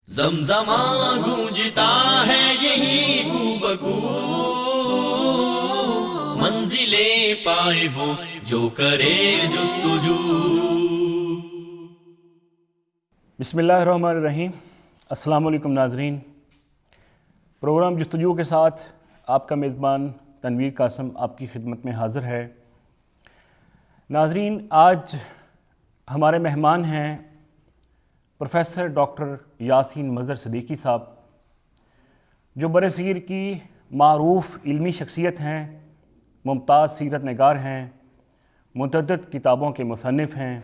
زمزمہ گونجتا ہے یہی کو بکو، منزلے پائے وہ جو کرے جستجو۔ بسم اللہ الرحمن الرحیم۔ السلام علیکم ناظرین، پروگرام جستجو کے ساتھ آپ کا میزبان تنویر قاسم آپ کی خدمت میں حاضر ہے۔ ناظرین، آج ہمارے مہمان ہیں پروفیسر ڈاکٹر یاسین مظہر صدیقی صاحب، جو برصغیر کی معروف علمی شخصیت ہیں، ممتاز سیرت نگار ہیں، متعدد کتابوں کے مصنف ہیں۔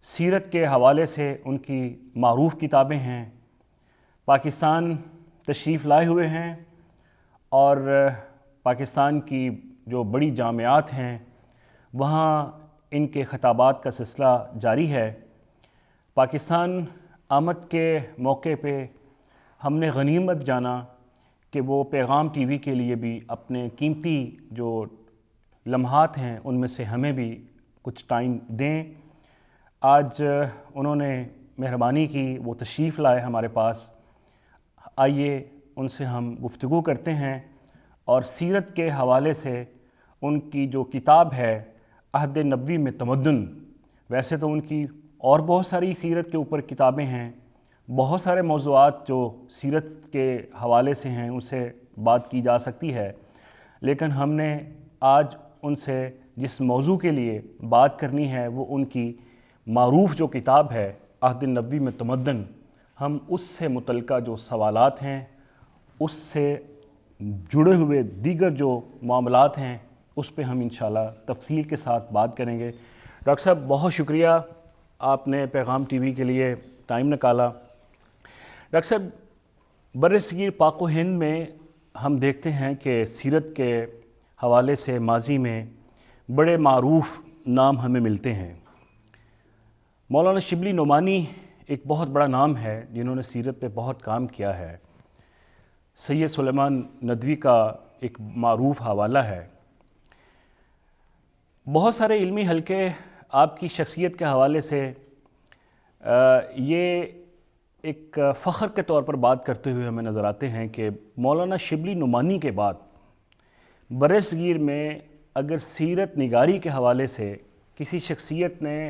سیرت کے حوالے سے ان کی معروف کتابیں ہیں۔ پاکستان تشریف لائے ہوئے ہیں اور پاکستان کی جو بڑی جامعات ہیں وہاں ان کے خطابات کا سلسلہ جاری ہے۔ پاکستان آمد کے موقع پہ ہم نے غنیمت جانا کہ وہ پیغام ٹی وی کے لیے بھی اپنے قیمتی جو لمحات ہیں ان میں سے ہمیں بھی کچھ ٹائم دیں۔ آج انہوں نے مہربانی کی، وہ تشریف لائے ہمارے پاس۔ آئیے ان سے ہم گفتگو کرتے ہیں اور سیرت کے حوالے سے ان کی جو کتاب ہے عہد نبوی میں تمدن، ویسے تو ان کی اور بہت ساری سیرت کے اوپر کتابیں ہیں، بہت سارے موضوعات جو سیرت کے حوالے سے ہیں ان سے بات کی جا سکتی ہے، لیکن ہم نے آج ان سے جس موضوع کے لیے بات کرنی ہے وہ ان کی معروف جو کتاب ہے عہد نبوی میں تمدن، ہم اس سے متعلقہ جو سوالات ہیں، اس سے جڑے ہوئے دیگر جو معاملات ہیں اس پہ ہم انشاءاللہ تفصیل کے ساتھ بات کریں گے۔ ڈاکٹر صاحب، بہت شکریہ، آپ نے پیغام ٹی وی کے لیے ٹائم نکالا۔ ڈاکٹر صاحب، برصغیر پاک و ہند میں ہم دیکھتے ہیں کہ سیرت کے حوالے سے ماضی میں بڑے معروف نام ہمیں ملتے ہیں۔ مولانا شبلی نعمانی ایک بہت بڑا نام ہے جنہوں نے سیرت پہ بہت کام کیا ہے۔ سید سلیمان ندوی کا ایک معروف حوالہ ہے۔ بہت سارے علمی حلقے آپ کی شخصیت کے حوالے سے یہ ایک فخر کے طور پر بات کرتے ہوئے ہمیں نظر آتے ہیں کہ مولانا شبلی نعمانی کے بعد برصغیر میں اگر سیرت نگاری کے حوالے سے کسی شخصیت نے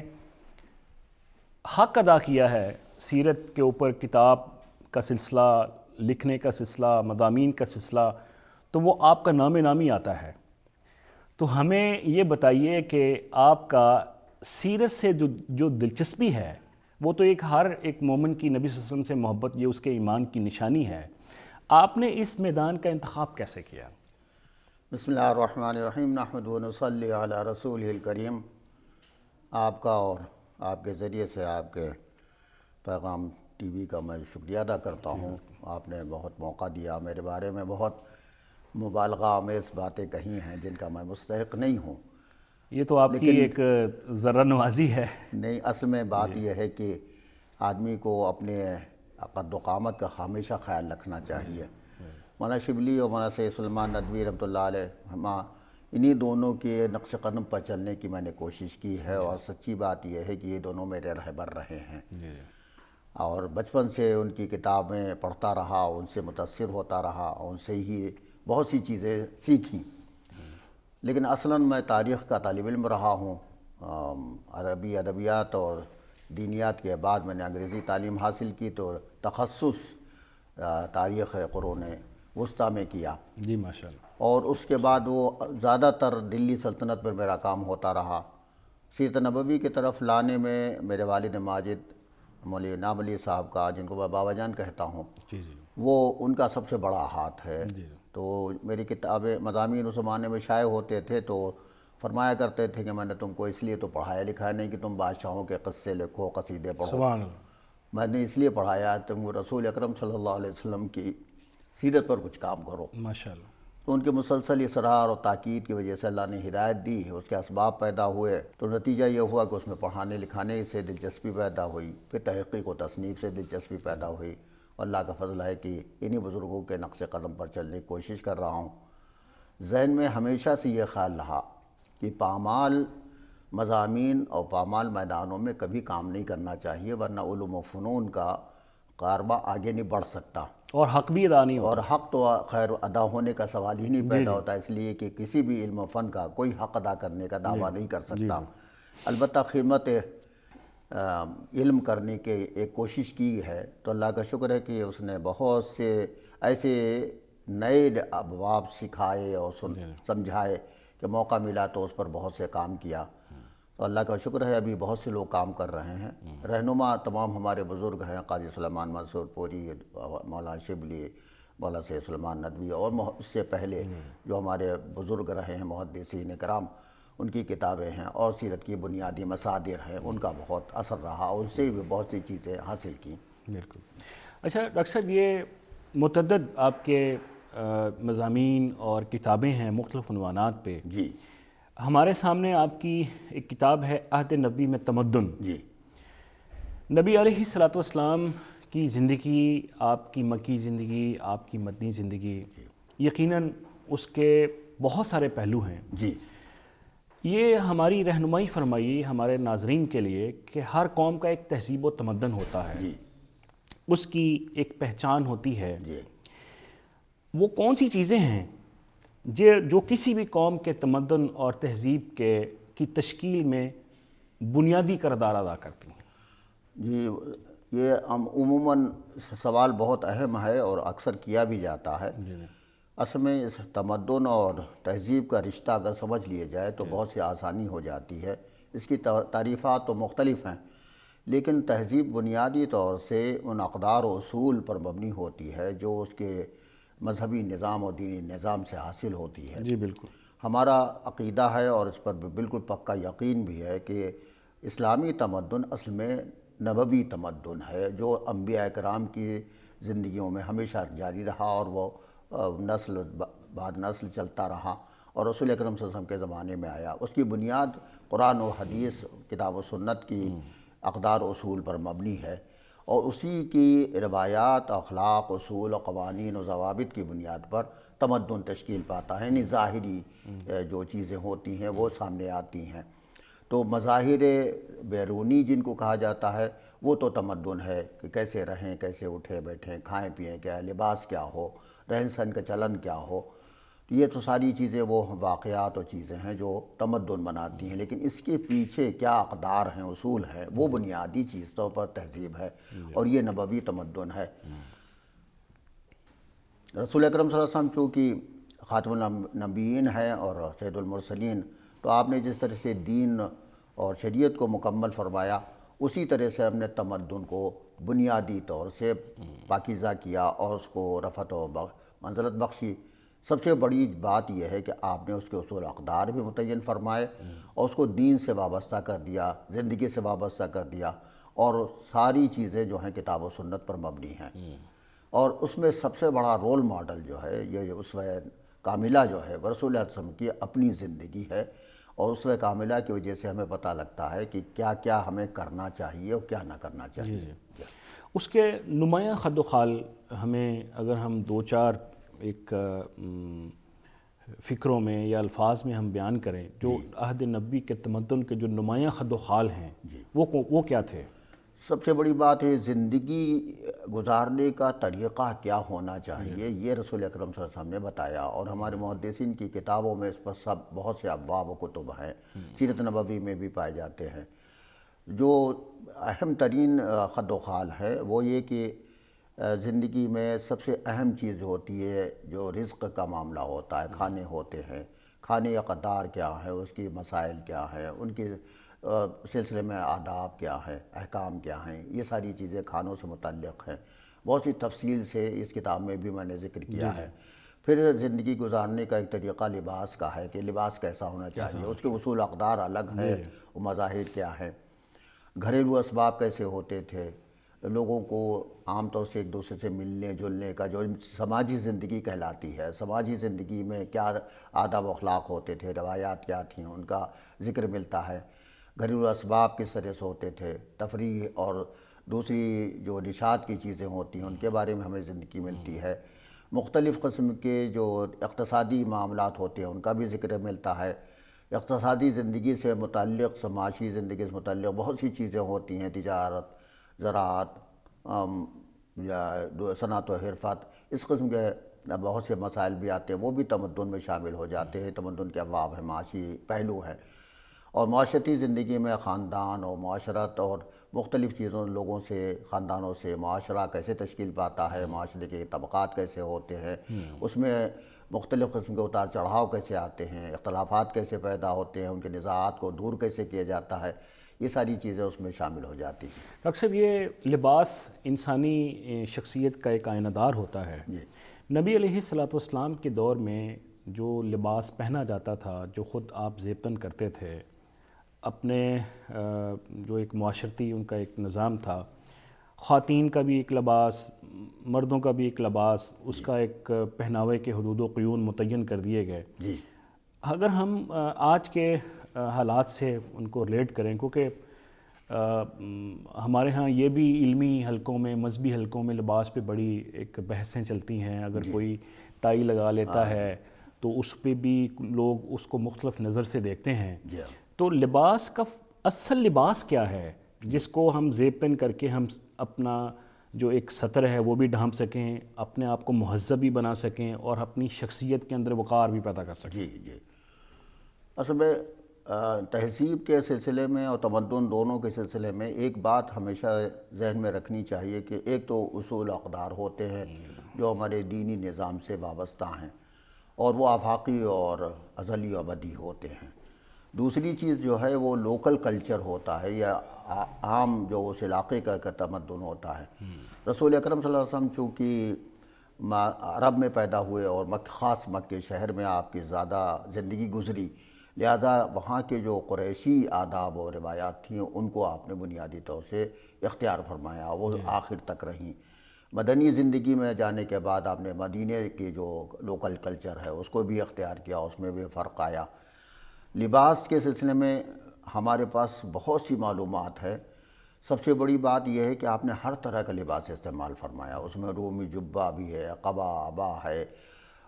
حق ادا کیا ہے، سیرت کے اوپر کتاب کا سلسلہ، لکھنے کا سلسلہ، مضامین کا سلسلہ، تو وہ آپ کا نام نامی آتا ہے۔ تو ہمیں یہ بتائیے کہ آپ کا سیرت سے جو دلچسپی ہے وہ تو ہر ایک مومن کی نبی صلی اللہ علیہ وسلم سے محبت، یہ اس کے ایمان کی نشانی ہے۔ آپ نے اس میدان کا انتخاب کیسے کیا؟ بسم اللہ الرحمن الرحیم، نحمدہ و نصلی علی رسولہ الکریم۔ آپ کا اور آپ کے ذریعے سے آپ کے پیغام ٹی وی کا میں شکریہ ادا کرتا ہوں۔ آپ نے بہت موقع دیا، میرے بارے میں بہت مبالغہ آمیز باتیں کہی ہیں جن کا میں مستحق نہیں ہوں۔ یہ تو آپ کی ایک ذرہ نوازی ہے۔ نہیں، اصل میں بات یہ ہے کہ آدمی کو اپنے قد و قامت کا ہمیشہ خیال رکھنا چاہیے۔ مولانا شبلی اور مولانا سید سلیمان ندوی رحمۃ اللہ علیہ، انہی دونوں کے نقش قدم پر چلنے کی میں نے کوشش کی ہے، اور سچی بات یہ ہے کہ یہ دونوں میرے رہبر رہے ہیں، اور بچپن سے ان کی کتابیں پڑھتا رہا، ان سے متاثر ہوتا رہا، ان سے ہی بہت سی چیزیں سیکھیں۔ لیکن اصلاً میں تاریخ کا طالب علم رہا ہوں۔ عربی ادبیات اور دینیات کے بعد میں نے انگریزی تعلیم حاصل کی، تو تخصص تاریخ قرون وسطیٰ میں کیا۔ جی ماشاءاللہ۔ اور اس کے بعد وہ زیادہ تر دلی سلطنت پر میرا کام ہوتا رہا۔ سیرت نبوی کی طرف لانے میں میرے والد ماجد مولوی انعام علی صاحب کا، جن کو میں بابا جان کہتا ہوں، وہ ان کا سب سے بڑا ہاتھ ہے۔ تو میری کتابیں، مضامین اس زمانے میں شائع ہوتے تھے تو فرمایا کرتے تھے کہ میں نے تم کو اس لیے تو پڑھایا لکھایا نہیں کہ تم بادشاہوں کے قصے لکھو، قصیدے پڑھو، سبحان اللہ۔ میں نے اس لیے پڑھایا تم رسول اکرم صلی اللہ علیہ وسلم کی سیرت پر کچھ کام کرو۔ ماشاءاللہ۔ تو ان کے مسلسل اصرار اور تاکید کی وجہ سے اللہ نے ہدایت دی، اس کے اسباب پیدا ہوئے، تو نتیجہ یہ ہوا کہ اس میں پڑھانے لکھانے سے دلچسپی پیدا ہوئی، پھر تحقیق و تصنیف سے دلچسپی پیدا ہوئی، اور اللہ کا فضل ہے کہ انہی بزرگوں کے نقش قدم پر چلنے کی کوشش کر رہا ہوں۔ ذہن میں ہمیشہ سے یہ خیال رہا کہ پامال مضامین اور پامال میدانوں میں کبھی کام نہیں کرنا چاہیے، ورنہ علوم و فنون کا کارواں آگے نہیں بڑھ سکتا، اور حق بھی ادا نہیں ہوتا۔ اور حق تو خیر ادا ہونے کا سوال ہی نہیں پیدا ہوتا، اس لیے کہ کسی بھی علم و فن کا کوئی حق ادا کرنے کا دعویٰ نہیں کر سکتا۔ البتہ خدمت علم کرنے کے ایک کوشش کی ہے، تو اللہ کا شکر ہے کہ اس نے بہت سے ایسے نئے ابواب سکھائے اور سمجھائے کہ موقع ملا تو اس پر بہت سے کام کیا۔ تو اللہ کا شکر ہے ابھی بہت سے لوگ کام کر رہے ہیں۔ رہنما تمام ہمارے بزرگ ہیں، قاضی سلیمان منصور پوری، مولانا شبلی، مولانا سید سلیمان ندوی، اور اس سے پہلے جو ہمارے بزرگ رہے ہیں محدثین کرام، ان کی کتابیں ہیں اور سیرت کی بنیادی مصادر ہیں، ان کا بہت اثر رہا، ان سے بھی بہت سی چیزیں حاصل کی۔ بالکل۔ اچھا ڈاکٹر صاحب، یہ متعدد آپ کے مضامین اور کتابیں ہیں مختلف عنوانات پہ۔ جی ہمارے سامنے آپ کی ایک کتاب ہے عہد نبی میں تمدن۔ جی نبی علیہ الصلوۃ والسلام کی زندگی، آپ کی مکی زندگی، آپ کی مدنی زندگی، یقیناً اس کے بہت سارے پہلو ہیں۔ جی یہ ہماری رہنمائی فرمائیے ہمارے ناظرین کے لیے کہ ہر قوم کا ایک تہذیب و تمدن ہوتا ہے، جی اس کی ایک پہچان ہوتی ہے۔ جی وہ کون سی چیزیں ہیں جو کسی بھی قوم کے تمدن اور تہذیب کی تشکیل میں بنیادی کردار ادا کرتی ہیں؟ جی یہ عموماً سوال بہت اہم ہے اور اکثر کیا بھی جاتا ہے۔ اصل میں اس تمدن اور تہذیب کا رشتہ اگر سمجھ لیے جائے تو بہت سی آسانی ہو جاتی ہے۔ اس کی تعریفات تو مختلف ہیں، لیکن تہذیب بنیادی طور سے ان اقدار و اصول پر مبنی ہوتی ہے جو اس کے مذہبی نظام اور دینی نظام سے حاصل ہوتی ہے۔ جی بالکل۔ ہمارا عقیدہ ہے اور اس پر بالکل پکا یقین بھی ہے کہ اسلامی تمدن اصل میں نبوی تمدن ہے، جو انبیاء کرام کی زندگیوں میں ہمیشہ جاری رہا اور وہ نسل بعد نسل چلتا رہا اور رسول اکرم صلی اللہ علیہ وسلم کے زمانے میں آیا۔ اس کی بنیاد قرآن و حدیث، کتاب و سنت کی اقدار و اصول پر مبنی ہے، اور اسی کی روایات، اخلاق، اصول و قوانین و ضوابط کی بنیاد پر تمدن تشکیل پاتا ہے۔ یعنی ظاہری جو چیزیں ہوتی ہیں وہ سامنے آتی ہیں۔ تو مظاہر بیرونی جن کو کہا جاتا ہے وہ تو تمدن ہے کہ کیسے رہیں، کیسے اٹھیں بیٹھیں، کھائیں پئیں کیا، لباس کیا ہو، رہن سہن کا چلن کیا ہو، یہ تو ساری چیزیں وہ واقعات اور چیزیں ہیں جو تمدن بناتی ہیں۔ لیکن اس کے پیچھے کیا اقدار ہیں، اصول ہیں، وہ بنیادی چیز طور پر تہذیب ہے، اور یہ نبوی تمدن ہے۔ رسول اکرم صلی اللہ علیہ وسلم چونکہ خاتم النبیین ہیں اور سید المرسلین، تو آپ نے جس طرح سے دین اور شریعت کو مکمل فرمایا، اسی طرح سے ہم نے تمدن کو بنیادی طور سے پاکیزہ کیا اور اس کو رفعت و منزلت بخشی۔ سب سے بڑی بات یہ ہے کہ آپ نے اس کے اصول اقدار بھی متعین فرمائے اور اس کو دین سے وابستہ کر دیا، زندگی سے وابستہ کر دیا، اور ساری چیزیں جو ہیں کتاب و سنت پر مبنی ہیں۔ اور اس میں سب سے بڑا رول ماڈل جو ہے، یہ اسوہ کاملہ جو ہے، رسول اللہ علیہ وسلم کی اپنی زندگی ہے، اور اسوہ کاملہ کی وجہ سے ہمیں پتہ لگتا ہے کہ کیا کیا ہمیں کرنا چاہیے اور کیا نہ کرنا چاہیے۔ اس کے نمایاں خد و خال ہمیں اگر ہم دو چار ایک فکروں میں یا الفاظ میں ہم بیان کریں، جو عہد نبی کے تمدن کے جو نمایاں خد و خال ہیں وہ کیا تھے؟ سب سے بڑی بات ہے زندگی گزارنے کا طریقہ کیا ہونا چاہیے، یہ رسول اکرم صلی اللہ علیہ وسلم نے بتایا، اور ہمارے محدثین کی کتابوں میں اس پر بہت سے ابواب و کتب ہیں، سیرت نبوی میں بھی پائے جاتے ہیں۔ جو اہم ترین خد و خال ہے وہ یہ کہ زندگی میں سب سے اہم چیز ہوتی ہے جو رزق کا معاملہ ہوتا ہے، کھانے ہوتے ہیں، کھانے کا قدار کیا ہے، اس کی مسائل کیا ہیں، ان کے سلسلے میں آداب کیا ہیں، احکام کیا ہیں، یہ ساری چیزیں کھانوں سے متعلق ہیں۔ بہت سی تفصیل سے اس کتاب میں بھی میں نے ذکر کیا ہے۔ پھر زندگی گزارنے کا ایک طریقہ لباس کا ہے کہ لباس کیسا ہونا چاہیے، اس کے اصول اقدار الگ ہیں، وہ مظاہر کیا ہیں، گھریلو اسباب کیسے ہوتے تھے، لوگوں کو عام طور سے ایک دوسرے سے ملنے جلنے کا جو سماجی زندگی کہلاتی ہے، سماجی زندگی میں کیا آداب و اخلاق ہوتے تھے، روایات کیا تھیں، ان کا ذکر ملتا ہے۔ گھریلو اسباب کس طرح سے ہوتے تھے، تفریح اور دوسری جو نشاط کی چیزیں ہوتی ہیں ان کے بارے میں ہمیں زندگی ملتی ہے۔ مختلف قسم کے جو اقتصادی معاملات ہوتے ہیں ان کا بھی ذکر ملتا ہے۔ اقتصادی زندگی سے متعلق، معاشی زندگی سے متعلق بہت سی چیزیں ہوتی ہیں، تجارت، زراعت، یا صنعت و حرفت، اس قسم کے بہت سے مسائل بھی آتے ہیں، وہ بھی تمدن میں شامل ہو جاتے ہیں، تمدن کے ابواب ہیں، معاشی پہلو ہیں، اور معاشرتی زندگی میں خاندان اور معاشرت اور مختلف چیزوں لوگوں سے، خاندانوں سے معاشرہ کیسے تشکیل پاتا ہے، معاشرے کے طبقات کیسے ہوتے ہیں، اس میں مختلف قسم کے اتار چڑھاؤ کیسے آتے ہیں، اختلافات کیسے پیدا ہوتے ہیں، ان کے نزاعات کو دور کیسے کیا جاتا ہے، یہ ساری چیزیں اس میں شامل ہو جاتی ہیں۔ ڈاکٹر صاحب، یہ لباس انسانی شخصیت کا ایک آئینہ دار ہوتا ہے۔ جی نبی علیہ الصلوۃ والسلام کے دور میں جو لباس پہنا جاتا تھا، جو خود آپ زیبتاً کرتے تھے، اپنے جو ایک معاشرتی ان کا ایک نظام تھا، خواتین کا بھی ایک لباس، مردوں کا بھی ایک لباس، اس کا ایک پہناوے کے حدود و قیون متعین کر دیے گئے۔ جی اگر ہم آج کے حالات سے ان کو ریلیٹ کریں، کیونکہ ہمارے ہاں یہ بھی علمی حلقوں میں، مذہبی حلقوں میں لباس پہ بڑی ایک بحثیں چلتی ہیں، اگر کوئی ٹائی لگا لیتا ہے تو اس پہ بھی لوگ اس کو مختلف نظر سے دیکھتے ہیں۔ جی تو لباس کا اصل لباس کیا ہے جس کو ہم زیب تن کر کے ہم اپنا جو ایک سطر ہے وہ بھی ڈھانپ سکیں، اپنے آپ کو مہذب بھی بنا سکیں، اور اپنی شخصیت کے اندر وقار بھی پیدا کر سکیں؟ جی اصل میں تہذیب کے سلسلے میں اور تمدن دونوں کے سلسلے میں ایک بات ہمیشہ ذہن میں رکھنی چاہیے کہ ایک تو اصول اقدار ہوتے ہیں جو ہمارے دینی نظام سے وابستہ ہیں، اور وہ آفاقی اور ازلی و ابدی ہوتے ہیں۔ دوسری چیز جو ہے وہ لوکل کلچر ہوتا ہے، یا عام جو اس علاقے کا تمدن ہوتا ہے۔ رسول اکرم صلی اللہ علیہ وسلم چونکہ عرب میں پیدا ہوئے اور خاص مکہ شہر میں آپ کی زیادہ زندگی گزری، لہذا وہاں کے جو قریشی آداب و روایات تھیں ان کو آپ نے بنیادی طور سے اختیار فرمایا، وہ آخر تک رہیں۔ مدنی زندگی میں جانے کے بعد آپ نے مدینے کی جو لوکل کلچر ہے اس کو بھی اختیار کیا، اس میں بھی فرق آیا۔ لباس کے سلسلے میں ہمارے پاس بہت سی معلومات ہے۔ سب سے بڑی بات یہ ہے کہ آپ نے ہر طرح کا لباس استعمال فرمایا، اس میں رومی جبہ بھی ہے، قبا عبا ہے،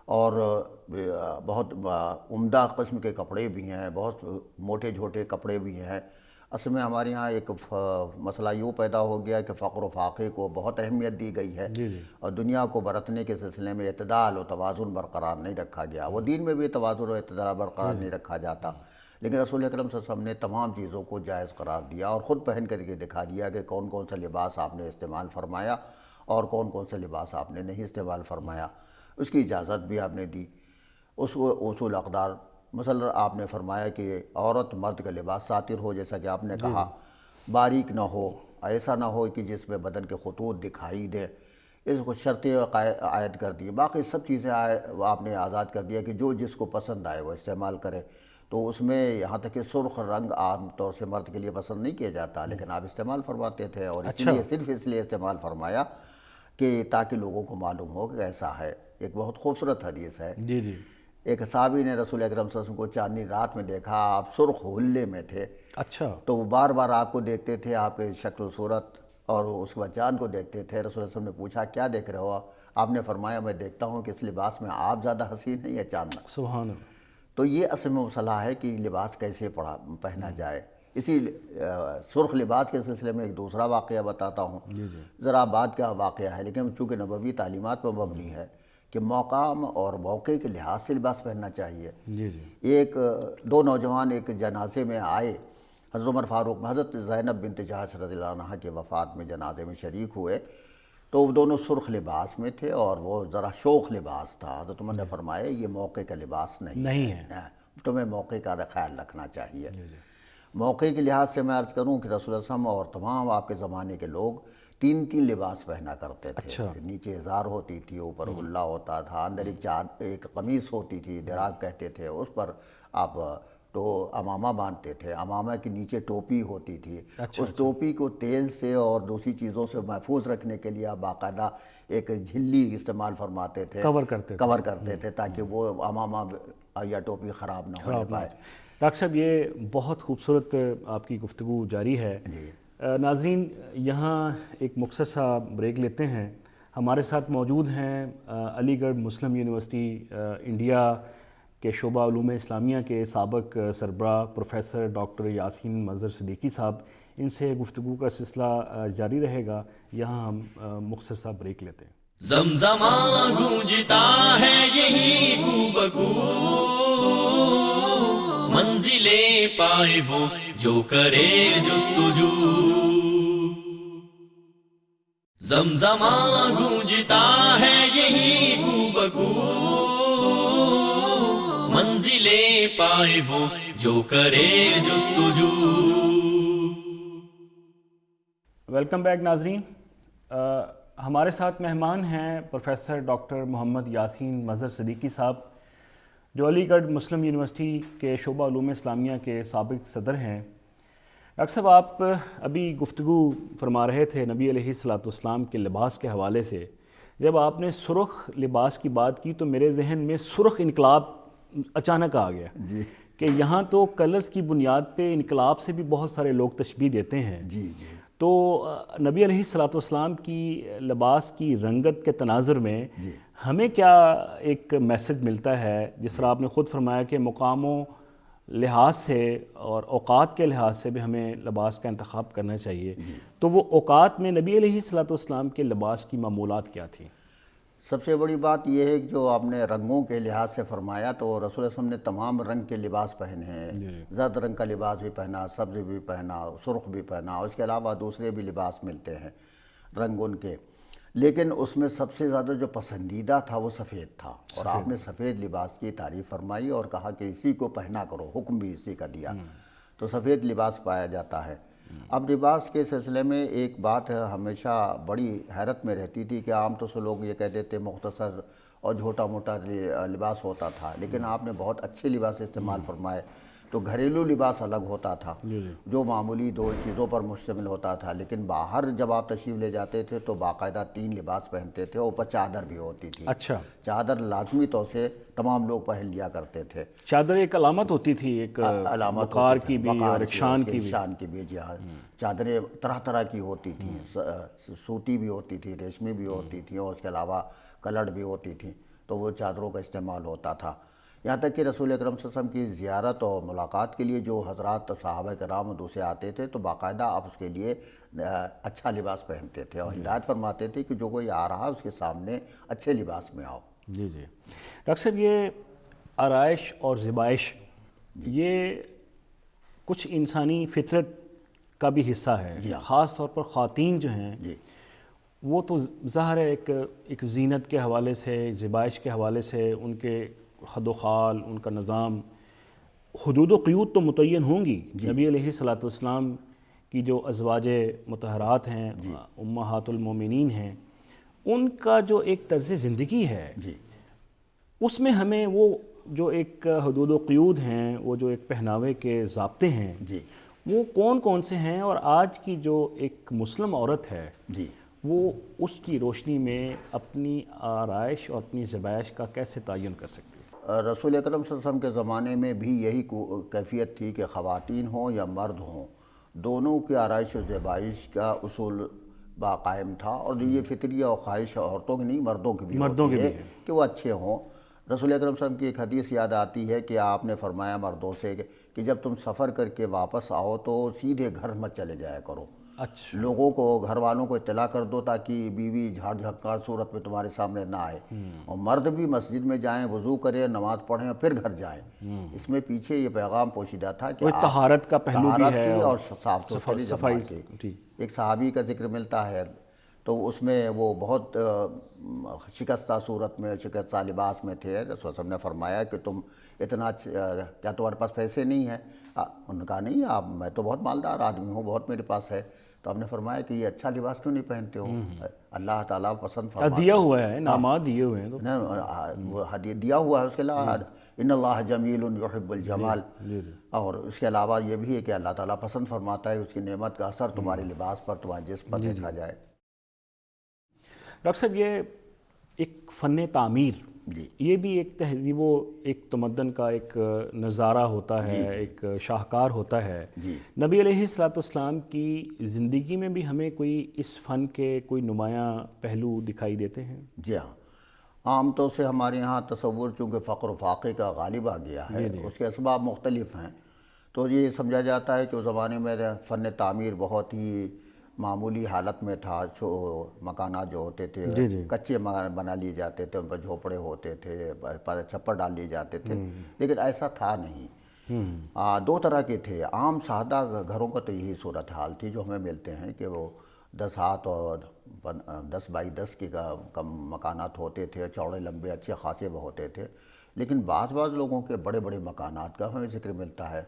اور بہت عمدہ قسم کے کپڑے بھی ہیں، بہت موٹے جھوٹے کپڑے بھی ہیں۔ اصل میں ہمارے ہاں ایک مسئلہ یوں پیدا ہو گیا کہ فقر و فاقے کو بہت اہمیت دی گئی ہے، اور دنیا کو برتنے کے سلسلے میں اعتدال و توازن برقرار نہیں رکھا گیا۔ وہ دین میں بھی توازن و اعتدال برقرار نہیں رکھا جاتا، لیکن رسول اکرم صلی اللہ علیہ وسلم نے تمام چیزوں کو جائز قرار دیا اور خود پہن کر کے دکھا دیا کہ کون کون سا لباس آپ نے استعمال فرمایا اور کون کون سا لباس آپ نے نہیں استعمال فرمایا، اس کی اجازت بھی آپ نے دی۔ اس اصول اقدار مثلا آپ نے فرمایا کہ عورت مرد کا لباس ساتر ہو، جیسا کہ آپ نے کہا، باریک نہ ہو، ایسا نہ ہو کہ جس میں بدن کے خطوط دکھائی دے، اس کو شرطیں عائد کر دی۔ باقی سب چیزیں آپ نے آزاد کر دیا کہ جو جس کو پسند آئے وہ استعمال کرے۔ تو اس میں یہاں تک کہ سرخ رنگ عام طور سے مرد کے لیے پسند نہیں کیا جاتا، لیکن آپ استعمال فرماتے تھے، اور اس لیے صرف اس لیے استعمال فرمایا کہ تاکہ لوگوں کو معلوم ہو کہ ایسا ہے۔ ایک بہت خوبصورت حدیث ہے، ایک صحابی نے رسول اکرم صلی اللہ علیہ وسلم کو چاندنی رات میں دیکھا، آپ سرخ حلے میں تھے، تو وہ بار بار آپ کو دیکھتے تھے، آپ کے شکل و صورت اور اس کے بعد چاند کو دیکھتے تھے۔ رسول اللہ علیہ وسلم نے پوچھا کیا دیکھ رہے ہو؟ آپ نے فرمایا میں دیکھتا ہوں کہ اس لباس میں آپ زیادہ حسین ہیں یا چاند؟ سبحان اللہ۔ تو یہ اصل میں مسئلہ ہے کہ لباس کیسے پہنا جائے۔ اسی سرخ لباس کے سلسلے میں ایک دوسرا واقعہ بتاتا ہوں، ذرا بعد کا واقعہ ہے، لیکن چونکہ نبوی تعلیمات پر مبنی ہے کہ مقام اور موقع کے لحاظ سے لباس پہننا چاہیے۔ دو نوجوان ایک جنازے میں آئے، حضرت عمر فاروق، حضرت زینب بنت جہش رضی اللہ عنہا کے وفات میں جنازے میں شریک ہوئے، تو وہ دونوں سرخ لباس میں تھے اور وہ ذرا شوخ لباس تھا۔ حضرت عمر نے فرمایا یہ موقع کا لباس نہیں ہے، تمہیں موقع کا خیال رکھنا چاہیے۔ موقع کے لحاظ سے میں عرض کروں کہ رسول اللہ صلی اللہ علیہ وسلم اور تمام آپ کے زمانے کے لوگ تین لباس پہنا کرتے تھے۔ نیچے ازار ہوتی تھی، اوپر غلہ ہوتا تھا، اندر ایک قمیص ہوتی تھی، دراگ کہتے تھے، اس پر آپ تو امامہ باندھتے تھے، امامہ کے نیچے ٹوپی ہوتی تھی۔ اس ٹوپی کو تیل سے اور دوسری چیزوں سے محفوظ رکھنے کے لیے آپ باقاعدہ ایک جھلی استعمال فرماتے تھے، کور کرتے تھے تاکہ وہ امامہ یا ٹوپی خراب نہ ہونے پائے۔ ڈاکٹر صاحب، یہ بہت خوبصورت آپ کی گفتگو جاری ہے۔ ناظرین، یہاں ایک مختصر سا بریک لیتے ہیں۔ ہمارے ساتھ موجود ہیں علی گڑھ مسلم یونیورسٹی انڈیا کے شعبہ علوم اسلامیہ کے سابق سربراہ پروفیسر ڈاکٹر یاسین مظہر صدیقی صاحب۔ ان سے گفتگو کا سلسلہ جاری رہے گا. یہاں ہم مختصر سا بریک لیتے ہیں. زمزمہ گونجتا ہے یہی کو بکو، منزلیں پائے وہ جو کرے جستجو. زمزمہ گونجتا ہے یہی کو بکو، منزلیں پائے وہ جو کرے جستجو. ویلکم بیک ناظرین. ہمارے ساتھ مہمان ہیں پروفیسر ڈاکٹر محمد یاسین مظہر صدیقی صاحب، جو علی گڑھ مسلم یونیورسٹی کے شعبہ علوم اسلامیہ کے سابق صدر ہیں. ڈاکٹر صاحب، آپ ابھی گفتگو فرما رہے تھے نبی علیہ الصلوۃ والسلام کے لباس کے حوالے سے. جب آپ نے سرخ لباس کی بات کی تو میرے ذہن میں سرخ انقلاب اچانک آ گیا جی کہ یہاں تو کلرز کی بنیاد پہ انقلاب سے بھی بہت سارے لوگ تشبیہ دیتے ہیں. جی جی تو نبی علیہ الصلوۃ والسلام کی لباس کی رنگت کے تناظر میں ہمیں کیا ایک میسج ملتا ہے؟ جس طرح آپ نے خود فرمایا کہ مقام و لحاظ سے اور اوقات کے لحاظ سے بھی ہمیں لباس کا انتخاب کرنا چاہیے. تو وہ اوقات میں نبی علیہ الصلوۃ والسلام کے لباس کی معمولات کیا تھیں؟ سب سے بڑی بات یہ ہے کہ جو آپ نے رنگوں کے لحاظ سے فرمایا تو رسول اللہ صلی اللہ علیہ وسلم نے تمام رنگ کے لباس پہنے ہیں. زرد رنگ کا لباس بھی پہنا، سبز بھی پہنا، سرخ بھی پہنا، اور اس کے علاوہ دوسرے بھی لباس ملتے ہیں رنگ ان کے. لیکن اس میں سب سے زیادہ جو پسندیدہ تھا وہ سفید تھا، اور آپ نے سفید لباس کی تعریف فرمائی اور کہا کہ اسی کو پہنا کرو، حکم بھی اسی کا دیا. تو سفید لباس پایا جاتا ہے. اب لباس کے سلسلے میں ایک بات ہمیشہ بڑی حیرت میں رہتی تھی کہ عام طور سے لوگ یہ کہتے تھے مختصر اور جھوٹا موٹا لباس ہوتا تھا، لیکن آپ نے بہت اچھے لباس استعمال فرمائے. تو گھریلو لباس الگ ہوتا تھا جو معمولی 2 چیزوں پر مشتمل ہوتا تھا، لیکن باہر جب آپ تشریف لے جاتے تھے تو باقاعدہ 3 لباس پہنتے تھے، اوپر چادر بھی ہوتی تھی. اچھا، چادر لازمی طور سے تمام لوگ پہن لیا کرتے تھے. چادر ایک علامت ہوتی تھی، ایک علامت وقار کی بھی اور ایک شان کی بھی. شان کی بھی. جی ہاں، چادریں طرح طرح کی ہوتی تھیں، سوتی بھی ہوتی تھی، ریشمی بھی ہوتی تھیں، اور اس کے علاوہ کلرڈ بھی ہوتی تھیں. تو وہ چادروں کا استعمال ہوتا تھا. یہاں تک کہ رسول اکرم صلی اللہ علیہ وسلم کی زیارت اور ملاقات کے لیے جو حضرات صحابہ کرام اور دوسرے آتے تھے تو باقاعدہ آپ اس کے لیے اچھا لباس پہنتے تھے، اور ہدایت فرماتے تھے کہ جو کوئی آ رہا ہے اس کے سامنے اچھے لباس میں آؤ. جی جی ڈاکٹر صاحب، یہ آرائش اور زیبائش یہ کچھ انسانی فطرت کا بھی حصہ ہے. خاص طور پر خواتین جو ہیں وہ تو ظاہر ہے ایک زینت کے حوالے سے، زیبائش کے حوالے سے ان کے خد و خال، ان کا نظام، حدود و قیود تو متعین ہوں گی. نبی علیہ الصلوۃ والسلام کی جو ازواج مطہرات ہیں، امہات المومنین ہیں، ان کا جو ایک طرز زندگی ہے اس میں ہمیں وہ جو ایک حدود و قیود ہیں، وہ جو ایک پہناوے کے ضابطے ہیں، وہ کون کون سے ہیں، اور آج کی جو ایک مسلم عورت ہے وہ اس کی روشنی میں اپنی آرائش اور اپنی زیبائش کا کیسے تعین کر سکتی ہے؟ رسول اکرم صلی اللہ علیہ وسلم کے زمانے میں بھی یہی کیفیت تھی کہ خواتین ہوں یا مرد ہوں، دونوں کی آرائش و زیبائش کا اصول باقائم تھا. اور یہ فطریہ اور خواہش عورتوں کی نہیں، مردوں کی بھی ہوتی ہے کہ وہ اچھے ہوں. رسول اکرم صلی اللہ علیہ وسلم کی ایک حدیث یاد آتی ہے کہ آپ نے فرمایا مردوں سے کہ جب تم سفر کر کے واپس آؤ تو سیدھے گھر مت چلے جایا کرو. اچھا، لوگوں کو، گھر والوں کو اطلاع کر دو تاکہ بیوی جھاڑ جھنکار صورت میں تمہارے سامنے نہ آئے. اور مرد بھی مسجد میں جائیں، وضو کریں، نماز پڑھیں اور پھر گھر جائیں. اس میں پیچھے یہ پیغام پوشیدہ تھا کہ طہارت کا پہلو بھی ہے اور صاف صفائی کی. ایک صحابی کا ذکر ملتا ہے تو اس میں وہ بہت شکستہ صورت میں، شکستہ لباس میں تھے. رسول اللہ علیہ وسلم نے فرمایا کہ تم اتنا، کیا تمہارے پاس پیسے نہیں ہیں؟ انہوں نے کہا نہیں، میں تو بہت مالدار آدمی ہوں، بہت میرے پاس ہے. تو ہم نے فرمایا کہ یہ اچھا لباس کیوں نہیں پہنتے ہو؟ اللہ تعالیٰ پسند فرماتا ہے، دیا ہوا ہے، انعامات دیے ہوئے ہیں، وہ ہدیہ دیا ہوا ہے. اس کے علاوہ ان اللہ جمیل یحب الجمال، اور اس کے علاوہ یہ بھی ہے کہ اللہ تعالیٰ پسند فرماتا ہے اس کی نعمت کا اثر تمہارے لباس پر، تمہارے جسم پر دیکھا جائے. ڈاکٹر صاحب، یہ ایک فن تعمیر، یہ بھی ایک تہذیب و ایک تمدن کا ایک نظارہ ہوتا ہے، ایک شاہکار ہوتا ہے. نبی علیہ الصلوۃ والسلام کی زندگی میں بھی ہمیں کوئی اس فن کے کوئی نمایاں پہلو دکھائی دیتے ہیں؟ جی ہاں، عام طور سے ہمارے ہاں تصور چونکہ فقر و فاقے کا غالب آ گیا ہے، اس کے اسباب مختلف ہیں. تو یہ سمجھا جاتا ہے کہ اس زمانے میں فن تعمیر بہت ہی معمولی حالت میں تھا. جو مکانات جو ہوتے تھے کچے مکان بنا لیے جاتے تھے, ان پر جھوپڑے ہوتے تھے, پر چھپر ڈال لیے جاتے تھے, لیکن ایسا تھا نہیں. دو طرح کے تھے. عام سادہ گھروں کا تو یہی صورتحال تھی جو ہمیں ملتے ہیں کہ وہ 10 ہاتھ اور 10 بائی 10 کے کم مکانات ہوتے تھے, چوڑے لمبے اچھے خاصے وہ ہوتے تھے. لیکن بعض لوگوں کے بڑے بڑے مکانات کا ہمیں ذکر ملتا ہے.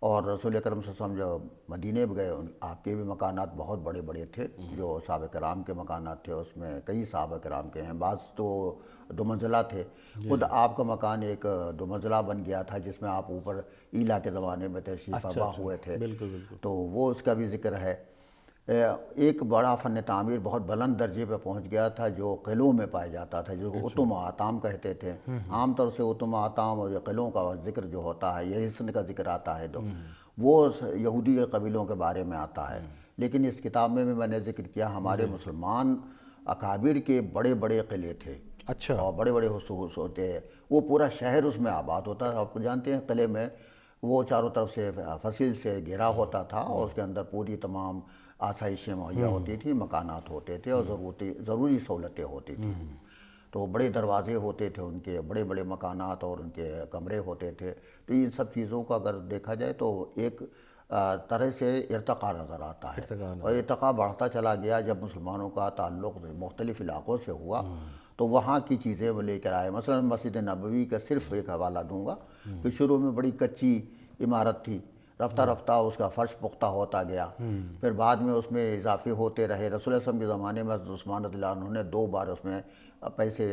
اور رسول اکرم صلی اللہ علیہ وسلم جو مدینے گئے, آپ کے بھی مکانات بہت بڑے بڑے تھے. جو صحابہ کرام کے مکانات تھے اس میں کئی صحابہ کرام کے ہیں, بعض تو 2 منزلہ تھے. خود آپ کا مکان ایک 2 منزلہ بن گیا تھا جس میں آپ اوپر ایلا کے زمانے میں تشریف آور ہوئے تھے. تو وہ اس کا بھی ذکر ہے. ایک بڑا فن تعمیر بہت بلند درجے پہ پہنچ گیا تھا جو قلعوں میں پایا جاتا تھا, جو اتم و آتام کہتے تھے. عام طور سے اتم و آتام اور قلعوں کا ذکر جو ہوتا ہے, یہ حصن کا ذکر آتا ہے, تو وہ یہودی قبیلوں کے بارے میں آتا ہے. لیکن اس کتاب میں نے ذکر کیا ہمارے مسلمان اکابر کے بڑے بڑے قلعے تھے. اچھا. اور بڑے بڑے حصول ہوتے ہیں. وہ پورا شہر اس میں آباد ہوتا تھا. آپ جانتے ہیں قلعے میں وہ چاروں طرف سے فصیل سے گھرا ہوتا تھا, اور اس کے اندر پوری تمام آسائشیں مہیا ہوتی تھیں, مکانات ہوتے تھے, اور ضروری سہولتیں ہوتی تھیں. تو بڑے دروازے ہوتے تھے ان کے, بڑے بڑے مکانات اور ان کے کمرے ہوتے تھے. تو ان سب چیزوں کا اگر دیکھا جائے تو ایک طرح سے ارتقاء نظر آتا ہے. اور ارتقاء بڑھتا چلا گیا جب مسلمانوں کا تعلق مختلف علاقوں سے ہوا, تو وہاں کی چیزیں وہ لے کر آئے. مثلا مسجد نبوی کا صرف ایک حوالہ دوں گا کہ شروع میں بڑی کچی عمارت تھی, رفتہ رفتہ اس کا فرش پختہ ہوتا گیا, پھر بعد میں اس میں اضافے ہوتے رہے. رسول اللہ صلی اللہ علیہ وسلم کے زمانے میں حضرت عثمان رضی اللہ عنہ نے 2 بار اس میں پیسے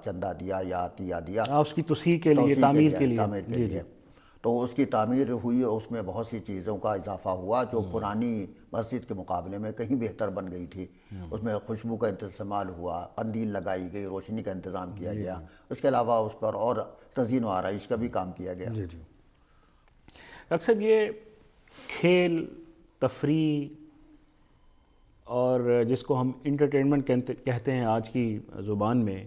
چندہ دیا یا عطیہ دیا اس کی توسیع کے لیے, تعمیر کے لیے. تو اس کی تعمیر ہوئی, اس میں بہت سی چیزوں کا اضافہ ہوا جو پرانی مسجد کے مقابلے میں کہیں بہتر بن گئی تھی. اس میں خوشبو کا استعمال ہوا, قندیل لگائی گئی, روشنی کا انتظام کیا گیا. اس کے علاوہ اس پر اور تزئین و آرائش کا بھی کام کیا گیا. اکثر یہ کھیل, تفریح اور جس کو ہم انٹرٹینمنٹ کہتے ہیں آج کی زبان میں,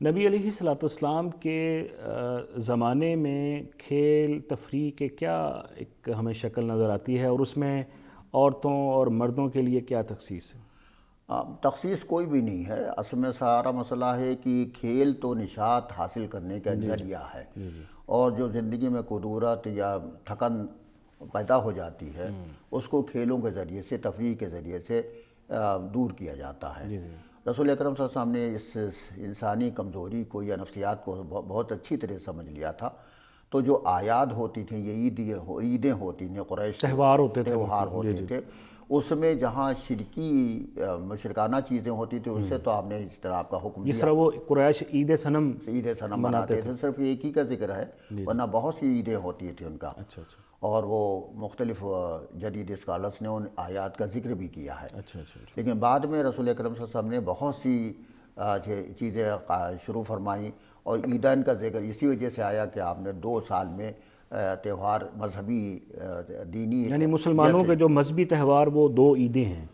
نبی علیہ الصلوۃ والسلام کے زمانے میں کھیل تفریح کے کیا ایک ہمیں شکل نظر آتی ہے, اور اس میں عورتوں اور مردوں کے لیے کیا تخصیص ہے؟ تخصیص کوئی بھی نہیں ہے. اصل میں سارا مسئلہ ہے کہ کھیل تو نشاط حاصل کرنے کا ذریعہ ہے, اور جو زندگی میں کدورت یا تھکن پیدا ہو جاتی ہے اس کو کھیلوں کے ذریعے سے, تفریح کے ذریعے سے دور کیا جاتا ہے. رسول اکرم صلی اللہ علیہ وسلم نے اس انسانی کمزوری کو یا نفسیات کو بہت اچھی طرح سمجھ لیا تھا. تو جو آیات ہوتی تھیں, یہ عیدیں ہوتی تھیں, قریش تہوار ہوتے تھے, اس میں جہاں مشرکانہ چیزیں ہوتی تھیں اس سے تو آپ نے اجتناب کا حکم دیا. جس طرح وہ قریش عید سنم مناتے تھے, صرف ایک ہی کا ذکر ہے, ورنہ بہت سی عیدیں ہوتی تھیں ان کا. اور وہ مختلف جدید اسکالرس نے ان آیات کا ذکر بھی کیا ہے. لیکن بعد میں رسول اکرم صلی اللہ علیہ وسلم نے بہت سی چیزیں شروع فرمائیں, اور عیدین کا ذکر اسی وجہ سے آیا کہ آپ نے 2 سال میں تہوار مذہبی دینی, یعنی مسلمانوں کے جو مذہبی تہوار وہ 2 عیدیں ہیں.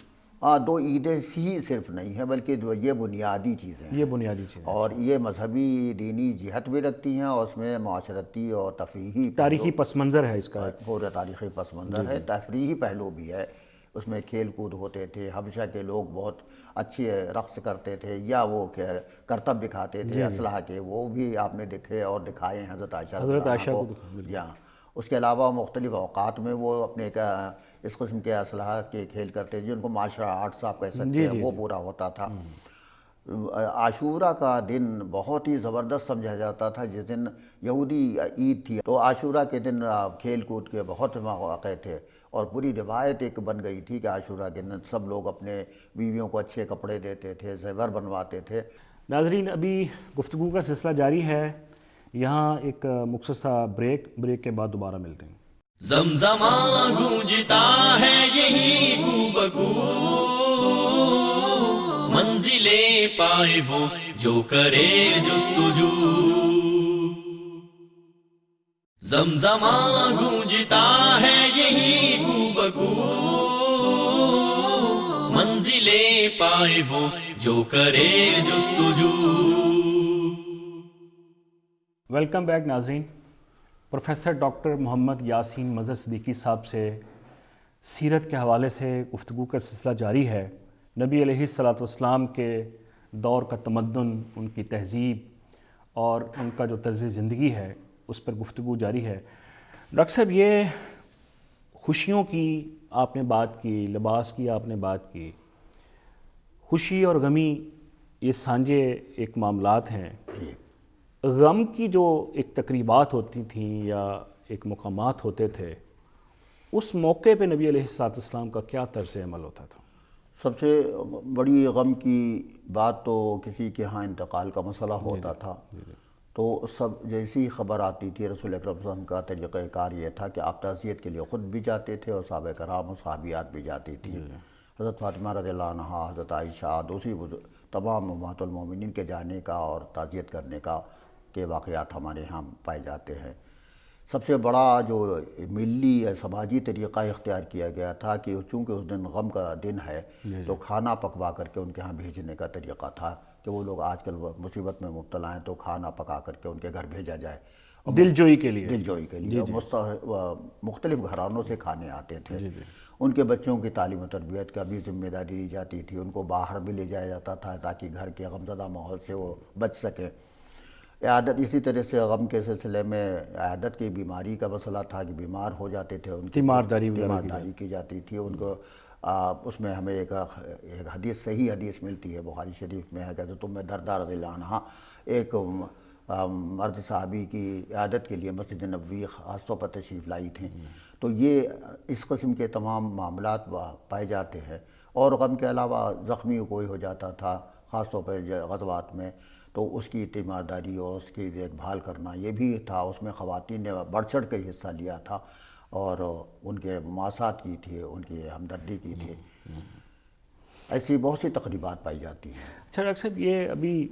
2 عیدیں ہی صرف نہیں ہیں بلکہ یہ بنیادی چیزیں ہیں. یہ بنیادی چیزیں, اور یہ مذہبی دینی جہت بھی رکھتی ہیں, اور اس میں معاشرتی اور تفریحی تاریخی پس منظر ہے. اس کا پورا تاریخی پس منظر ہے, تفریحی پہلو بھی ہے. اس میں کھیل کود ہوتے تھے, حبشہ کے لوگ بہت اچھے رقص کرتے تھے یا وہ کرتب دکھاتے تھے اسلحہ کے, وہ بھی آپ نے دیکھے اور دکھائے ہیں حضرت عائشہ کو. اس کے علاوہ مختلف اوقات میں وہ اپنے اس قسم کے اسلحہ کے کھیل کرتے تھے جن کو معاشرہ آرٹس آپ کہہ سکتے ہیں, وہ پورا ہوتا تھا. عاشورہ کا دن بہت ہی زبردست سمجھا جاتا تھا, جس دن یہودی عید تھی. تو عاشورہ کے دن کھیل کود کے بہت مواقع تھے, اور پوری روایت ایک بن گئی تھی کہ عاشورہ کے دن سب لوگ اپنے بیویوں کو اچھے کپڑے دیتے تھے, زیور بنواتے تھے. ناظرین, ابھی گفتگو کا سلسلہ جاری ہے. یہاں ایک مختصر بریک کے بعد دوبارہ ملتے ہیں. زمزمہ گونجتا ہے یہی کو بگو, منزلیں پائے وہ جو کرے جستجو. زمزمہ گونجتا ہے یہی کو بگو, منزلیں پائے وہ جو کرے جستجو. ویلکم بیک ناظرین. پروفیسر ڈاکٹر محمد یاسین مظہر صدیقی صاحب سے سیرت کے حوالے سے گفتگو کا سلسلہ جاری ہے۔ نبی علیہ الصلوۃ والسلام کے دور کا تمدن، ان کی تہذیب اور ان کا جو طرز زندگی ہے اس پر گفتگو جاری ہے۔ ڈاکٹر صاحب، یہ خوشیوں کی آپ نے بات کی، لباس کی آپ نے بات کی، خوشی اور غمی یہ سانجے ایک معاملات ہیں۔ جی، غم کی جو ایک تقریبات ہوتی تھیں یا ایک مقامات ہوتے تھے، اس موقع پہ نبی علیہ السلام کا کیا طرز عمل ہوتا تھا؟ سب سے بڑی غم کی بات تو کسی کے ہاں انتقال کا مسئلہ ہوتا تھا تو سب جیسی خبر آتی تھی، رسول اکرم صلی اللہ علیہ وسلم کا طریقہ کار یہ تھا کہ آپ تعزیت کے لیے خود بھی جاتے تھے اور صحابہ کرام و صحابیات بھی جاتی تھی۔ حضرت فاطمہ رضی اللہ عنہا، حضرت عائشہ، دوسری تمام امہات المومنین کے جانے کا اور تعزیت کرنے کا کے واقعات ہمارے ہاں پائے جاتے ہیں۔ سب سے بڑا جو ملی یا سماجی طریقہ اختیار کیا گیا تھا کہ چونکہ اس دن غم کا دن ہے تو کھانا پکوا کر کے ان کے ہاں بھیجنے کا طریقہ تھا کہ وہ لوگ آج کل مصیبت میں مبتلا ہیں تو کھانا پکا کر کے ان کے گھر بھیجا جائے، دل جوئی کے لیے۔ دل جوئی کے لیے مختلف گھرانوں سے کھانے آتے تھے۔ ان کے بچوں کی تعلیم و تربیت کا بھی ذمہ داری دی جاتی تھی، ان کو باہر بھی لے جایا جاتا تھا تاکہ گھر کے غمزدہ ماحول سے وہ بچ سکیں۔ عیادت اسی طرح سے غم کے سلسلے میں عیادت کی بیماری کا مسئلہ تھا کہ بیمار ہو جاتے تھے، ان کی تیمارداری کی جاتی تھی۔ ان کو اس میں ہمیں ایک حدیث، صحیح حدیث ملتی ہے بخاری شریف میں ہے کہ حضرت ام درداء رضی اللہ عنہا ایک مرد صحابی کی عیادت کے لیے مسجد نبوی خاص طور پر تشریف لائی تھیں، تو یہ اس قسم کے تمام معاملات پائے جاتے ہیں۔ اور غم کے علاوہ زخمی کوئی ہو جاتا تھا خاص طور پر غزوات میں تو اس کی تیمارداری اور اس کی دیکھ بھال کرنا یہ بھی تھا، اس میں خواتین نے بڑھ چڑھ کر حصہ لیا تھا اور ان کے مواسات کی تھی، ان کی ہمدردی کی تھی۔ ایسی بہت سی تقریبات پائی جاتی ہیں۔ اچھا ڈاکٹر صاحب، یہ ابھی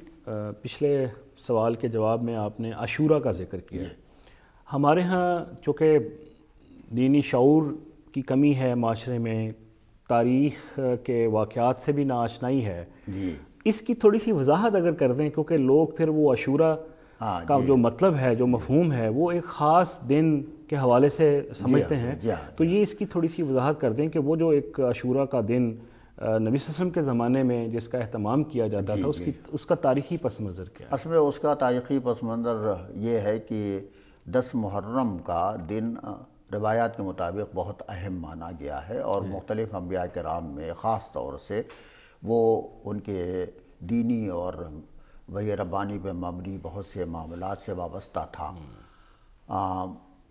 پچھلے سوال کے جواب میں آپ نے عاشورہ کا ذکر کیا۔ ہمارے ہاں چونکہ دینی شعور کی کمی ہے معاشرے میں، تاریخ کے واقعات سے بھی ناآشنائی ہے، جی، اس کی تھوڑی سی وضاحت اگر کر دیں، کیونکہ لوگ پھر وہ عاشورہ کا جو مطلب ہے، جو مفہوم ہے، وہ ایک خاص دن کے حوالے سے سمجھتے ہیں، تو یہ اس کی تھوڑی سی وضاحت کر دیں کہ وہ جو ایک عاشورہ کا دن نبی صلی اللہ علیہ وسلم کے زمانے میں جس کا اہتمام کیا جاتا تھا، اس کا تاریخی پس منظر کیا ہے؟ اصل میں اس کا تاریخی پس منظر یہ ہے کہ 10 محرم کا دن روایات کے مطابق بہت اہم مانا گیا ہے اور مختلف انبیاء کرام میں خاص طور سے وہ ان کے دینی اور وحی ربانی پہ مبنی بہت سے معاملات سے وابستہ تھا۔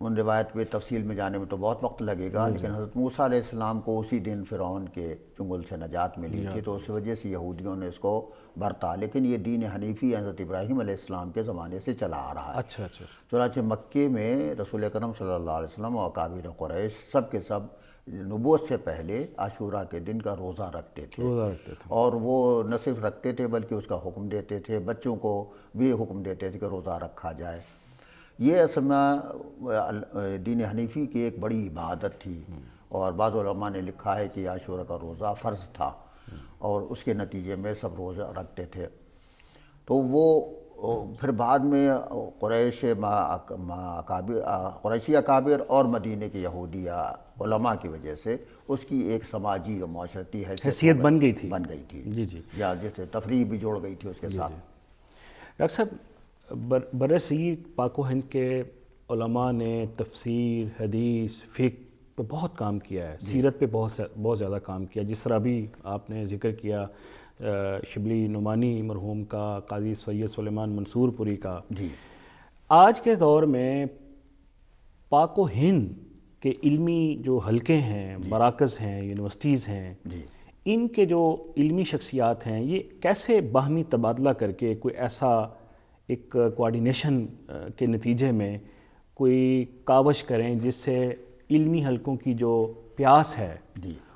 ان روایت پہ تفصیل میں جانے میں تو بہت وقت لگے گا، لیکن حضرت موسیٰ علیہ السلام کو اسی دن فرعون کے چنگل سے نجات ملی تھی تو اس وجہ سے یہودیوں نے اس کو برتا، لیکن یہ دین حنیفی حضرت ابراہیم علیہ السلام کے زمانے سے چلا آ رہا ہے۔ اچھا، چنانچہ مکے میں رسول اکرم صلی اللہ علیہ وسلم اور اکابر قریش سب کے سب نبوت سے پہلے عاشورہ کے دن کا روزہ رکھتے تھے، اور وہ نہ صرف رکھتے تھے بلکہ اس کا حکم دیتے تھے، بچوں کو بھی حکم دیتے تھے کہ روزہ رکھا جائے۔ یہ اصل میں دین حنیفی کی ایک بڑی عبادت تھی، اور بعض علماء نے لکھا ہے کہ عاشورہ کا روزہ فرض تھا اور اس کے نتیجے میں سب روزہ رکھتے تھے۔ تو وہ پھر بعد میں قریشی اکابر اور مدینے کے یہودی علماء کی وجہ سے اس کی ایک سماجی اور معاشرتی حیثیت بن گئی تھی، جی، یا جیسے تفریح بھی جوڑ گئی تھی اس کے ساتھ۔ ڈاکٹر صاحب، برصغیر پاک و ہند کے علماء نے تفسیر، حدیث، فقہ پہ بہت کام کیا ہے، سیرت پہ بہت زیادہ کام کیا، جس طرح بھی آپ نے ذکر کیا شبلی نعمانی مرحوم کا، قاضی سید سلیمان منصور پوری کا۔ جی، آج کے دور میں پاک و ہند کے علمی جو حلقے ہیں، مراکز ہیں، یونیورسٹیز ہیں، ان کے جو علمی شخصیات ہیں، یہ کیسے باہمی تبادلہ کر کے کوئی ایسا ایک کوارڈینیشن کے نتیجے میں کوئی کاوش کریں جس سے علمی حلقوں کی جو پیاس ہے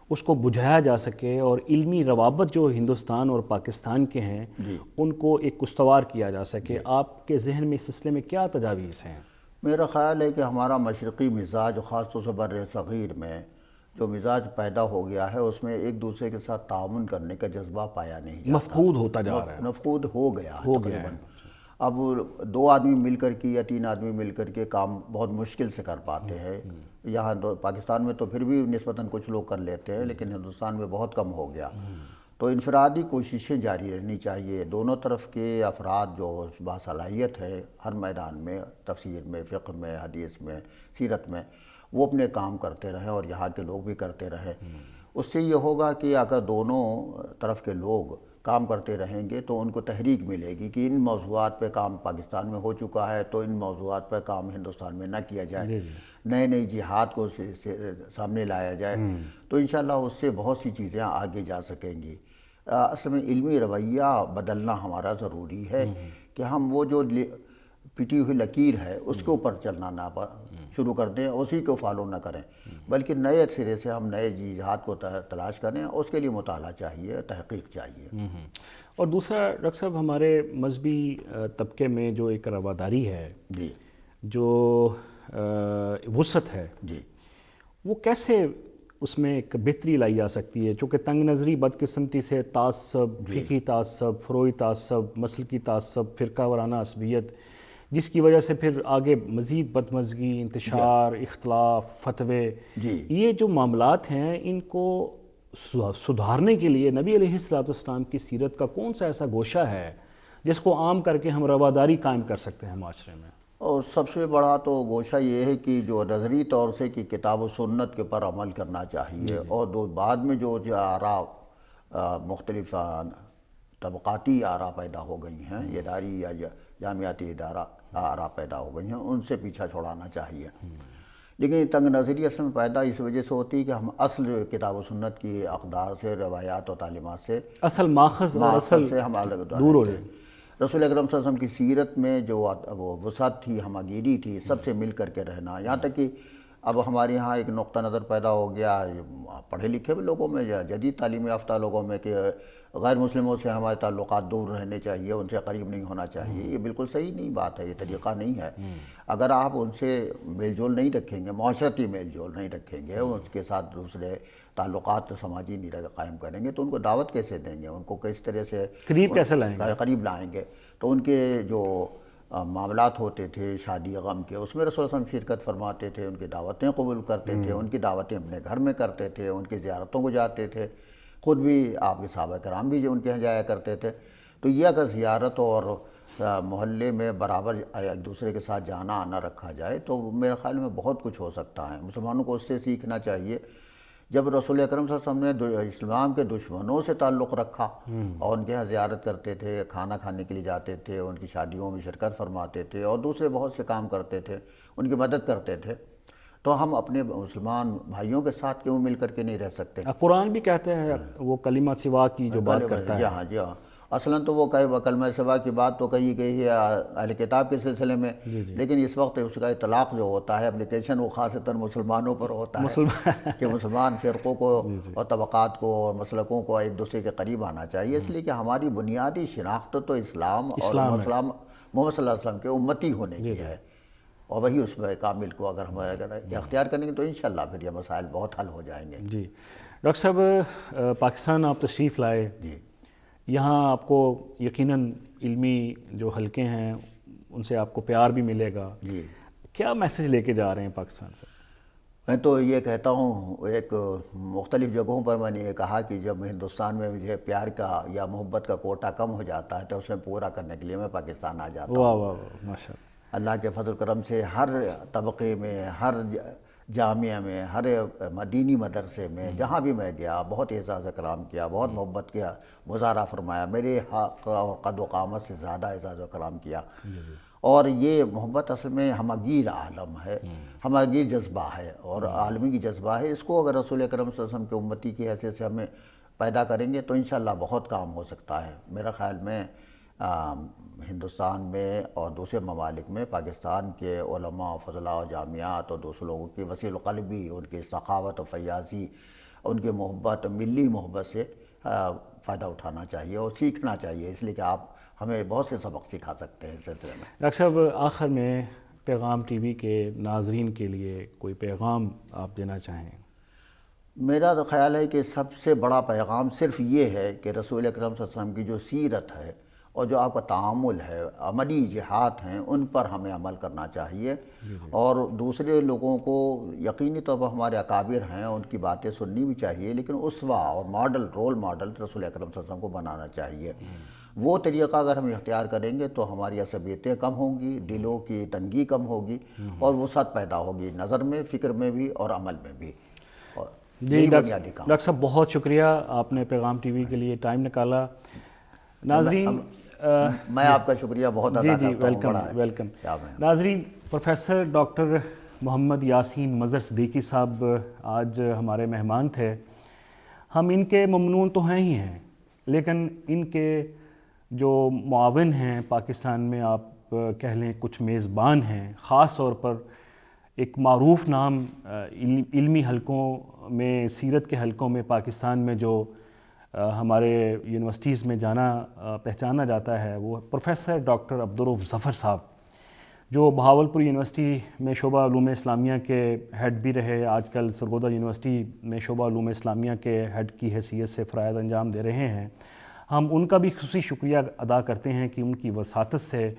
اس کو بجھایا جا سکے اور علمی روابط جو ہندوستان اور پاکستان کے ہیں ان کو ایک استوار کیا جا سکے؟ آپ کے ذہن میں اس سلسلے میں کیا تجاویز ہیں؟ میرا خیال ہے کہ ہمارا مشرقی مزاج، خاص طور سے بر صغیر میں جو مزاج پیدا ہو گیا ہے، اس میں ایک دوسرے کے ساتھ تعاون کرنے کا جذبہ پایا نہیں جاتا، مفقود ہوتا جا رہا ہے، مفقود ہو گیا ہے تقریباً۔ اب 2 آدمی مل کر کے یا 3 آدمی مل کر کے کام بہت مشکل سے کر پاتے ہیں. یہاں پاکستان میں تو پھر بھی نسبتاً کچھ لوگ کر لیتے ہیں، لیکن ہندوستان میں بہت کم ہو گیا. تو انفرادی کوششیں جاری رہنی چاہیے. دونوں طرف کے افراد جو باصلاحیت ہے ہر میدان میں، تفسیر میں، فقہ میں، حدیث میں، سیرت میں، وہ اپنے کام کرتے رہیں اور یہاں کے لوگ بھی کرتے رہیں. اس سے یہ ہوگا کہ اگر دونوں طرف کے لوگ کام کرتے رہیں گے تو ان کو تحریک ملے گی کہ ان موضوعات پہ کام پاکستان میں ہو چکا ہے تو ان موضوعات پہ کام ہندوستان میں نہ کیا جائے، نئے نئی جہاد کو سامنے لایا جائے. تو انشاءاللہ اس سے بہت سی چیزیں آگے جا سکیں گی. اصل میں علمی رویہ بدلنا ہمارا ضروری ہے کہ ہم وہ جو پٹی ہوئی لکیر ہے اس کے اوپر چلنا نہ شروع کر دیں، اسی کو فالو نہ کریں، بلکہ نئے سرے سے ہم نئے جہاد کو تلاش کریں. اس کے لیے مطالعہ چاہیے، تحقیق چاہیے. اور دوسرا ڈاکٹر صاحب، ہمارے مذہبی طبقے میں جو ایک رواداری ہے، جی جو وسعت ہے، جی وہ کیسے اس میں ایک بہتری لائی جا سکتی ہے؟ چونکہ تنگ نظری، بدقسمتی سے تعصب، فقہی تعصب، فروعی تعصب، مسلکی تعصب، فرقہ وارانہ عصبیت، جس کی وجہ سے پھر آگے مزید بدمزگی، انتشار، اختلاف، فتوے، یہ جو معاملات ہیں ان کو سدھارنے کے لیے نبی علیہ السلام کی سیرت کا کون سا ایسا گوشہ ہے جس کو عام کر کے ہم رواداری قائم کر سکتے ہیں معاشرے میں؟ اور سب سے بڑا تو گوشہ یہ ہے کہ جو نظری طور سے کہ کتاب و سنت کے پر عمل کرنا چاہیے. اور بعد میں جو آراء مختلف طبقاتی آراء پیدا ہو گئی ہیں، اداری یا جامعاتی ادارہ آراء پیدا ہو گئی ہیں، ان سے پیچھا چھوڑانا چاہیے. لیکن تنگ نظری اصل میں پیدا اس وجہ سے ہوتی ہے کہ ہم اصل کتاب و سنت کی اقدار سے، روایات و تعلیمات سے، اصل ماخذ اور اصل سے ہم الگ دور ہو جائیں. رسول اکرم صلی اللہ علیہ وسلم کی سیرت میں جو وہ وسعت تھی، ہماگیری تھی، سب سے مل کر کے رہنا. یہاں تک کہ اب ہمارے یہاں ایک نقطہ نظر پیدا ہو گیا پڑھے لکھے لوگوں میں، جدید تعلیم یافتہ لوگوں میں، کہ غیر مسلموں سے ہمارے تعلقات دور رہنے چاہیے، ان سے قریب نہیں ہونا چاہیے. یہ بالکل صحیح نہیں بات ہے، یہ طریقہ نہیں ہے. اگر آپ ان سے میل جول نہیں رکھیں گے، معاشرتی میل جول نہیں رکھیں گے، اس کے ساتھ دوسرے تعلقات سماجی نہیں قائم کریں گے تو ان کو دعوت کیسے دیں گے؟ ان کو کس طرح سے قریب کیسے لائیں گے؟ قریب لائیں گے؟ تو ان کے جو معاملات ہوتے تھے شادی غم کے، اس میں رسول اللہ علیہ وسلم شرکت فرماتے تھے، ان کی دعوتیں قبول کرتے تھے، ان کی دعوتیں اپنے گھر میں کرتے تھے، ان کی زیارتوں کو جاتے تھے، خود بھی آپ کے صحابہ کرام بھی جو ان کے یہاں جایا کرتے تھے. تو یہ اگر زیارت اور محلے میں برابر ایک دوسرے کے ساتھ جانا آنا رکھا جائے تو میرے خیال میں بہت کچھ ہو سکتا ہے. مسلمانوں کو اس سے سیکھنا چاہیے. جب رسول اکرم صلی اللہ علیہ وسلم نے اسلام کے دشمنوں سے تعلق رکھا اور ان کے یہاں زیارت کرتے تھے، کھانا کھانے کے لیے جاتے تھے، ان کی شادیوں میں شرکت فرماتے تھے اور دوسرے بہت سے کام کرتے تھے، ان کی مدد کرتے تھے، تو ہم اپنے مسلمان بھائیوں کے ساتھ کیوں مل کر کے نہیں رہ سکتے؟ قرآن بھی کہتے ہیں وہ کلمہ سوا کی جو بات کرتا ہے. جی ہاں جی ہاں. اصلاً تو وہ کلمہ سوا کی بات تو کہی گئی ہے اہل کتاب کے سلسلے میں، لیکن اس وقت اس کا اطلاق جو ہوتا ہے اپلیکیشن وہ خاصتاً مسلمانوں پر ہوتا ہے کہ مسلمان فرقوں کو اور طبقات کو اور مسلکوں کو ایک دوسرے کے قریب آنا چاہیے. اس لیے کہ ہماری بنیادی شناخت تو اسلام اور محمد صلی اللہ علیہ وسلم کے امتی ہونے کی ہے، اور وہی اس میں کامل کو اگر ہم اختیار کریں گے تو انشاءاللہ پھر یہ مسائل بہت حل ہو جائیں گے. جی ڈاکٹر صاحب، پاکستان آپ تشریف لائے، جی یہاں آپ کو یقیناً علمی جو حلقے ہیں ان سے آپ کو پیار بھی ملے گا. جی کیا میسج لے کے جا رہے ہیں پاکستان سے؟ میں تو یہ کہتا ہوں، ایک مختلف جگہوں پر میں نے یہ کہا کہ جب ہندوستان میں مجھے پیار کا یا محبت کا کوٹا کم ہو جاتا ہے تو اسے پورا کرنے کے لیے میں پاکستان آ جاتا ہوں. واہ واہ واہ، ماشاء اللہ. اللہ کے فضل کرم سے ہر طبقے میں، ہر جامعہ میں، ہر دینی مدرسے میں جہاں بھی میں گیا بہت اعزاز و کرام کیا، بہت محبت کیا، مظاہرہ فرمایا، میرے حق اور قد و قامت سے زیادہ اعزاز و کرام کیا. اور یہ محبت اصل میں ہمگیر عالم ہے، ہمگیر جذبہ ہے اور عالمی کی جذبہ ہے. اس کو اگر رسول اکرم صلی اللہ علیہ وسلم کے امتی کی حیثیت سے ہمیں پیدا کریں گے تو انشاءاللہ بہت کام ہو سکتا ہے. میرا خیال میں ہندوستان میں اور دوسرے ممالک میں پاکستان کے علماء، فضلاء و جامعات اور دوسرے لوگوں کی وسیع القلبی، ان کی سخاوت و فیاضی، ان کی محبت، ملی محبت سے فائدہ اٹھانا چاہیے اور سیکھنا چاہیے. اس لیے کہ آپ ہمیں بہت سے سبق سکھا سکتے ہیں اس سلسلے میں. ڈاکٹر صاحب، آخر میں پیغام ٹی وی کے ناظرین کے لیے کوئی پیغام آپ دینا چاہیں؟ میرا تو خیال ہے کہ سب سے بڑا پیغام صرف یہ ہے کہ رسول اکرم صلی اللہ علیہ وسلم کی جو سیرت ہے اور جو آپ کا تعامل ہے، عملی جہات ہیں، ان پر ہمیں عمل کرنا چاہیے، اور دوسرے لوگوں کو یقینی طور پر ہمارے اکابر ہیں ان کی باتیں سننی بھی چاہیے، لیکن اسوہ اور ماڈل، رول ماڈل رسول اکرم صلی اللہ علیہ وسلم کو بنانا چاہیے۔ وہ طریقہ اگر ہم اختیار کریں گے تو ہماری عصبیتیں کم ہوں گی، دلوں کی تنگی کم ہوگی، اور وسعت پیدا ہوگی نظر میں، فکر میں بھی اور عمل میں بھی۔ جی ڈاکٹر صاحب بہت شکریہ، آپ نے پیغام ٹی وی کے لیے ٹائم نکالا۔ ناظرین میں آپ کا شکریہ بہت ادا کرتا ہوں۔ Welcome welcome. ناظرین، پروفیسر ڈاکٹر محمد یاسین مظہر صدیقی صاحب آج ہمارے مہمان تھے۔ ہم ان کے ممنون تو ہیں ہی ہیں، لیکن ان کے جو معاون ہیں پاکستان میں، آپ کہہ لیں کچھ میزبان ہیں، خاص طور پر ایک معروف نام علمی حلقوں میں، سیرت کے حلقوں میں پاکستان میں جو ہمارے یونیورسٹیز میں جانا پہچانا جاتا ہے، وہ پروفیسر ڈاکٹر عبدالرؤف ظفر صاحب، جو بہاولپور یونیورسٹی میں شعبہ علوم اسلامیہ کے ہیڈ بھی رہے، آج کل سرگودا یونیورسٹی میں شعبہ علوم اسلامیہ کے ہیڈ کی حیثیت سے فرائض انجام دے رہے ہیں۔ ہم ان کا بھی خصوصی شکریہ ادا کرتے ہیں کہ ان کی وساطت سے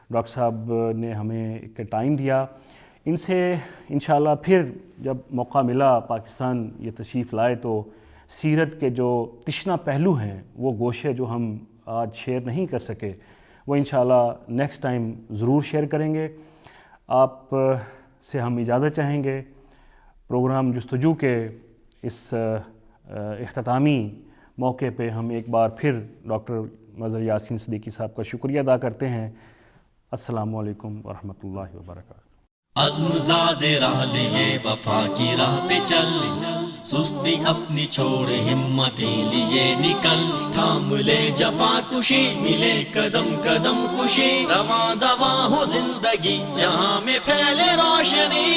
ڈاکٹر صاحب نے ہمیں ایک ٹائم دیا۔ ان سے انشاءاللہ پھر جب موقع ملا پاکستان یہ تشریف لائے تو سیرت کے جو تشنہ پہلو ہیں، وہ گوشے جو ہم آج شیئر نہیں کر سکے، وہ انشاءاللہ نیکسٹ ٹائم ضرور شیئر کریں گے۔ آپ سے ہم اجازت چاہیں گے۔ پروگرام جستجو کے اس اختتامی موقع پہ ہم ایک بار پھر ڈاکٹر مظہر یاسین صدیقی صاحب کا شکریہ ادا کرتے ہیں۔ السلام علیکم ورحمۃ اللہ وبرکاتہ۔ عزم زاد راہ لیے وفا کی راہ پہ چل، سستی اپنی چھوڑ ہمتی لیے نکل، تھام لے جفا کشی ملے قدم قدم خوشی، رواں دواں ہو زندگی جہاں میں پھیلے روشنی،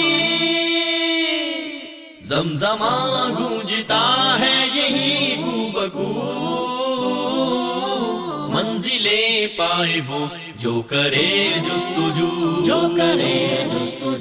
زمزمہ گونجتا ہے یہی کو بکو، منزلیں پائے وہ جو کرے جستجو، جو کرے جستجو۔